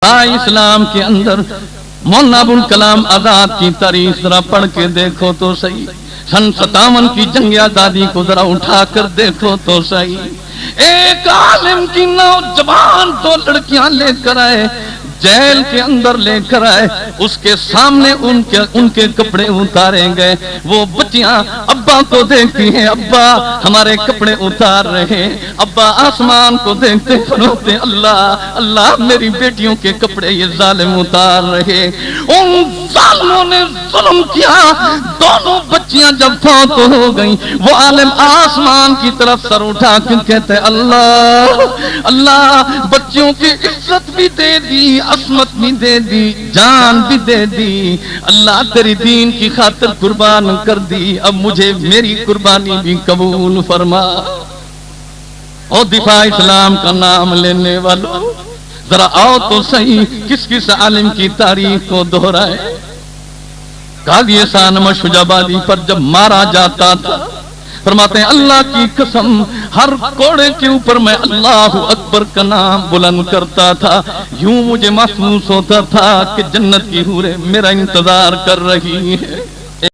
دفاع اسلام کے اندر مولانا ابوال کلام آزاد کی تاریخ ذرا پڑھ کے دیکھو تو صحیح، سن 57 کی جنگ آزادی کو ذرا اٹھا کر دیکھو تو صحیح، ایک عالم کی نوجوان 2 لڑکیاں لے کر آئے، جیل کے اندر لے کر آئے، اس کے سامنے ان کے کپڑے اتارے گئے، وہ بچیاں ابا کو دیکھتی ہیں، ابا ہمارے کپڑے اتار رہے، ابا آسمان کو دیکھتے فرماتے اللہ اللہ میری بیٹیوں کے کپڑے یہ ظالم اتار رہے۔ ان ظالموں نے ظلم کیا، دونوں بچیاں جب فوت ہو گئیں، وہ عالم آسمان کی طرف سر اٹھا کر کہتے اللہ اللہ بچیوں کی عزت بھی دے دی، عصمت بھی دے دی، جان بھی دے دی، اللہ تیری دین کی خاطر قربان کر دی، اب مجھے میری قربانی بھی قبول فرما۔ اور دفاع اسلام کا نام لینے والوں ذرا آؤ تو صحیح، کس کس عالم کی تاریخ کو دہرائے۔ قاضی ثانوی شجابادی پر جب مارا جاتا تھا، فرماتے ہیں اللہ کی قسم ہر کوڑے کے اوپر میں اللہ اکبر کا نام بلند کرتا تھا، یوں مجھے محسوس ہوتا تھا کہ جنت کی حوریں میرا انتظار کر رہی ہے۔